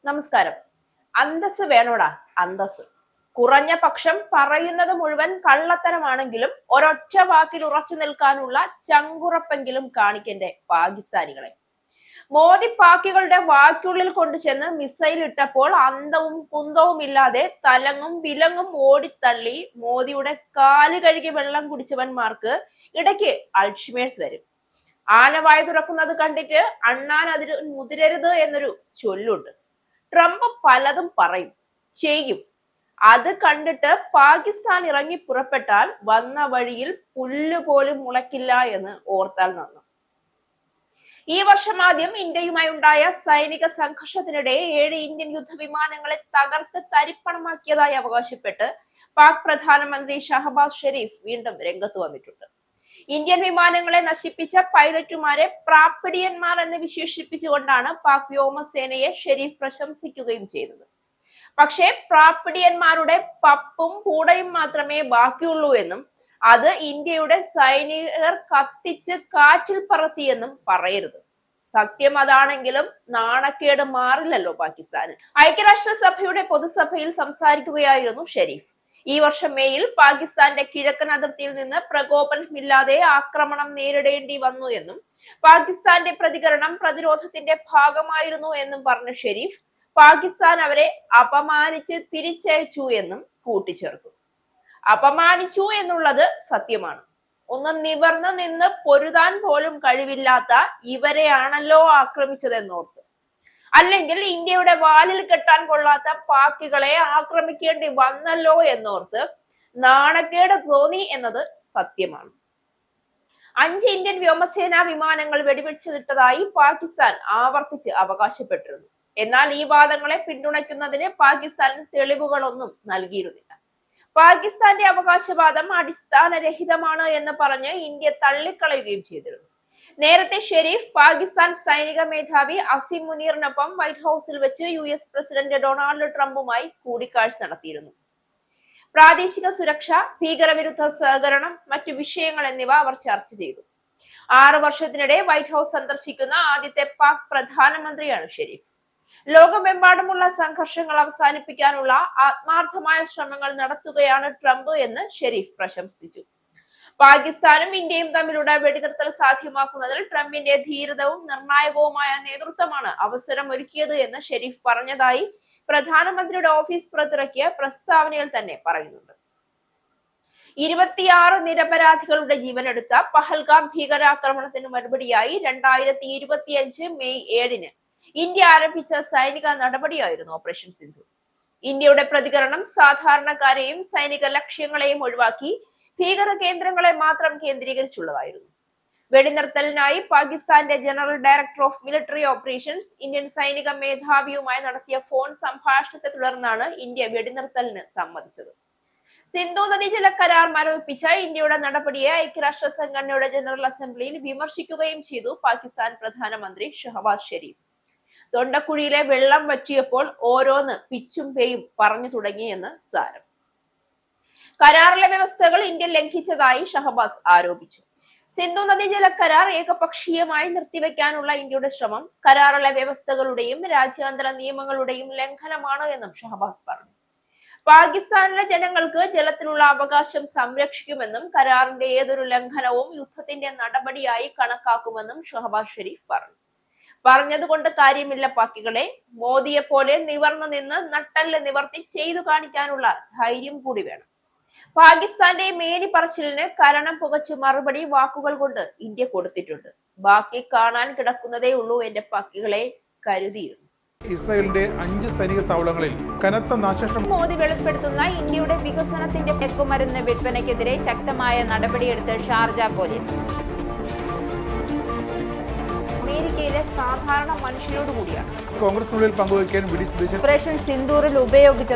നമസ്കാരം. അന്തസ് വേണോടാ, അന്തസ്. കുറഞ്ഞ പക്ഷം പറയുന്നത് മുഴുവൻ കള്ളത്തരമാണെങ്കിലും ഒരൊറ്റ വാക്കിൽ ഉറച്ചു നിൽക്കാനുള്ള ചങ്കുറപ്പെങ്കിലും കാണിക്കണ്ടേ പാകിസ്ഥാനികളെ. മോദി പാക്കികളുടെ വാക്കുള്ളിൽ കൊണ്ടുചെന്ന് മിസൈൽ ഇട്ടപ്പോൾ അന്തവും കുന്തവും ഇല്ലാതെ തലങ്ങും വിലങ്ങും ഓടിത്തള്ളി മോദിയുടെ കാല് കഴുകി വെള്ളം കുടിച്ചവന്മാർക്ക് ഇടയ്ക്ക് അൾഷിമേഴ്സ് വരും. ആനവായ തുറക്കുന്നത് കണ്ടിട്ട് അണ്ണാൻ അതിന് മുതിരരുത് എന്നൊരു ചൊല്ലുണ്ട്. ട്രംപ് പലതും പറയും, ചെയ്യും. അത് കണ്ടിട്ട് പാകിസ്ഥാൻ ഇറങ്ങി പുറപ്പെട്ടാൽ വന്ന വഴിയിൽ പുല്ലുപോലും മുളയ്ക്കില്ല എന്ന് ഓർത്താൽ നന്ന്. ഈ വർഷം ആദ്യം ഇന്ത്യയുമായി ഉണ്ടായ സൈനിക സംഘർഷത്തിനിടെ 7 ഇന്ത്യൻ യുദ്ധവിമാനങ്ങളെ തകർത്ത് തരിപ്പണമാക്കിയതായി അവകാശപ്പെട്ട് പാക് പ്രധാനമന്ത്രി ഷഹബാസ് ഷെരീഫ് വീണ്ടും രംഗത്ത് വന്നിട്ടുണ്ട്. ഇന്ത്യൻ വിമാനങ്ങളെ നശിപ്പിച്ച പൈലറ്റുമാരെ പ്രാപ്പിടിയന്മാർ എന്ന് വിശേഷിപ്പിച്ചുകൊണ്ടാണ് പാക് വ്യോമസേനയെ ഷെരീഫ് പ്രശംസിക്കുകയും ചെയ്തത്. പക്ഷേ പ്രാപ്പിടിയന്മാരുടെ പപ്പും പൂടയും മാത്രമേ ബാക്കിയുള്ളൂ എന്നും അത് ഇന്ത്യയുടെ സൈനികർ കത്തിച്ച് കാറ്റിൽ പറത്തിയെന്നും പറയരുത്. സത്യം അതാണെങ്കിലും നാണക്കേട് മാറില്ലല്ലോ പാകിസ്ഥാന്. ഐക്യരാഷ്ട്രസഭയുടെ പൊതുസഭയിൽ സംസാരിക്കുകയായിരുന്നു ഷെരീഫ്. ഈ വർഷം മേയിൽ പാകിസ്ഥാന്റെ കിഴക്കൻ അതിർത്തിയിൽ നിന്ന് പ്രകോപനമില്ലാതെ ആക്രമണം നേരിടേണ്ടി വന്നു എന്നും പാകിസ്ഥാന്റെ പ്രതികരണം പ്രതിരോധത്തിന്റെ ഭാഗമായിരുന്നു എന്നും പറഞ്ഞ ഷെരീഫ് പാകിസ്ഥാൻ അവരെ അപമാനിച്ച് തിരിച്ചയച്ചു എന്നും കൂട്ടിച്ചേർത്തു. അപമാനിച്ചു എന്നുള്ളത് സത്യമാണ്. ഒന്ന് നിവർന്നു നിന്ന് പൊരുതാൻ പോലും കഴിവില്ലാത്ത ഇവരെയാണല്ലോ ആക്രമിച്ചതെന്നോർത്ത്. അല്ലെങ്കിൽ ഇന്ത്യയുടെ വാലിൽ കെട്ടാൻ കൊള്ളാത്ത പാക്കികളെ ആക്രമിക്കേണ്ടി വന്നല്ലോ എന്നോർത്ത് നാണക്കേട് തോന്നി എന്നത് സത്യമാണ്. 5 ഇന്ത്യൻ വ്യോമസേനാ വിമാനങ്ങൾ വെടിവെച്ചിട്ടതായി പാകിസ്ഥാൻ ആവർത്തിച്ച് അവകാശപ്പെട്ടിരുന്നു. എന്നാൽ ഈ വാദങ്ങളെ പിന്തുണയ്ക്കുന്നതിന് പാകിസ്ഥാൻ തെളിവുകളൊന്നും നൽകിയിരുന്നില്ല. പാകിസ്ഥാന്റെ അവകാശവാദം അടിസ്ഥാനരഹിതമാണ് എന്ന് പറഞ്ഞ് ഇന്ത്യ തള്ളിക്കളയുകയും ചെയ്തിരുന്നു. നേരത്തെ ഷെരീഫ് പാകിസ്ഥാൻ സൈനിക മേധാവി അസിം മുനീറിനൊപ്പം വൈറ്റ് ഹൌസിൽ വെച്ച് US പ്രസിഡന്റ് ഡൊണാൾഡ് ട്രംപുമായി കൂടിക്കാഴ്ച നടത്തിയിരുന്നു. പ്രാദേശിക സുരക്ഷ, ഭീകരവിരുദ്ധ സഹകരണം, മറ്റു വിഷയങ്ങൾ എന്നിവ അവർ ചർച്ച ചെയ്തു. 6 വർഷത്തിനിടെ വൈറ്റ് ഹൌസ് സന്ദർശിക്കുന്ന ആദ്യത്തെ പാക് പ്രധാനമന്ത്രിയാണ് ഷെരീഫ്. ലോകമെമ്പാടുമുള്ള സംഘർഷങ്ങൾ അവസാനിപ്പിക്കാനുള്ള ആത്മാർത്ഥമായ ശ്രമങ്ങൾ നടത്തുകയാണ് ട്രംപ് എന്ന് ഷെരീഫ് പ്രശംസിച്ചു. പാകിസ്ഥാനും ഇന്ത്യയും തമ്മിലുള്ള വെടിനിർത്തൽ സാധ്യമാക്കുന്നതിൽ ട്രംപിന്റെ ധീരതവും നിർണായകവുമായ നേതൃത്വമാണ് അവസരം ഒരുക്കിയത് എന്ന് ഷെരീഫ് പറഞ്ഞതായി പ്രധാനമന്ത്രിയുടെ ഓഫീസ് പുറത്തിറക്കിയ പ്രസ്താവനയിൽ തന്നെ പറയുന്നുണ്ട്. 26 നിരപരാധികളുടെ ജീവനെടുത്ത പഹൽഗാം ഭീകരാക്രമണത്തിന് മറുപടിയായി 2025 മെയ് 7-ന് ഇന്ത്യ ആരംഭിച്ച സൈനിക നടപടിയായിരുന്നു ഓപ്പറേഷൻ സിന്ധൂർ. ഇന്ത്യയുടെ പ്രതികരണം സാധാരണക്കാരെയും സൈനിക ലക്ഷ്യങ്ങളെയും ഒഴിവാക്കി ഭീകര കേന്ദ്രങ്ങളെ മാത്രം കേന്ദ്രീകരിച്ചുള്ളതായിരുന്നു. വെടിനിർത്തലിനായി പാകിസ്ഥാന്റെ general director of military operations Indian സൈനിക മേധാവിയുമായി നടത്തിയ ഫോൺ സംഭാഷണത്തെ തുടർന്നാണ് ഇന്ത്യ വെടിനിർത്തലിന് സമ്മതിച്ചത്. സിന്ധു നദീജല കരാർ മരവിപ്പിച്ച ഇന്ത്യയുടെ നടപടിയെ ഐക്യരാഷ്ട്ര സംഘടനയുടെ ജനറൽ അസംബ്ലിയിൽ വിമർശിക്കുകയും ചെയ്തു പാകിസ്ഥാൻ പ്രധാനമന്ത്രി ഷഹബാസ് ഷെരീഫ്. തൊണ്ടക്കുഴിയിലെ വെള്ളം വറ്റിയപ്പോൾ ഓരോന്ന് പിച്ചും പേയും പറഞ്ഞു തുടങ്ങിയെന്ന് സാരം. കരാറിലെ വ്യവസ്ഥകൾ ഇന്ത്യ ലംഘിച്ചതായി ഷഹബാസ് ആരോപിച്ചു. സിന്ധു നദീജല കരാർ ഏകപക്ഷീയമായി നിർത്തിവെക്കാനുള്ള ഇന്ത്യയുടെ ശ്രമം കരാറിലെ വ്യവസ്ഥകളുടെയും രാജ്യാന്തര നിയമങ്ങളുടെയും ലംഘനമാണ് എന്നും ഷഹബാസ് പറഞ്ഞു. പാകിസ്ഥാനിലെ ജനങ്ങൾക്ക് ജലത്തിനുള്ള അവകാശം സംരക്ഷിക്കുമെന്നും കരാറിന്റെ ഏതൊരു ലംഘനവും യുദ്ധത്തിന്റെ നടപടിയായി കണക്കാക്കുമെന്നും ഷഹബാസ് ഷെരീഫ് പറഞ്ഞു. പറഞ്ഞതുകൊണ്ട് കാര്യമില്ല പാക്കികളെ, മോദിയെ പോലെ നിവർന്നു നിന്ന് നട്ടല് നിവർത്തി ചെയ്തു കാണിക്കാനുള്ള ധൈര്യം കൂടി വേണം. പാകിസ്ഥാന്റെ മേനി പറച്ചിലിന് കരണം പുകച്ച് മറുപടി വാക്കുകൾ കൊണ്ട് ഇന്ത്യ കൊടുത്തിട്ടുണ്ട്. ബാക്കി കാണാൻ കിടക്കുന്നതേ ഉള്ളൂ എന്റെ പാക്കികളെ, കരുതിയിരുന്നു. ഇസ്രായേലിന്റെ 5 സൈനിക താവളങ്ങളിൽ കനത്ത നാശനഷ്ടം. മോദി വെളിപ്പെടുത്തുന്ന ഇന്ത്യയുടെ വികസനത്തിന്റെ മയക്കുമരുന്ന് വിൽപ്പനയ്ക്കെതിരെ ശക്തമായ നടപടിയെടുത്ത് ഷാർജ പോലീസ്. അമേരിക്കയിലെ സാധാരണ മനുഷ്യരോട് കൂടിയാണ് കോൺഗ്രസിനുള്ളിൽ പങ്കുവയ്ക്കാൻ ഓപ്പറേഷൻ സിന്ദൂറിൽ ഉപയോഗിച്ച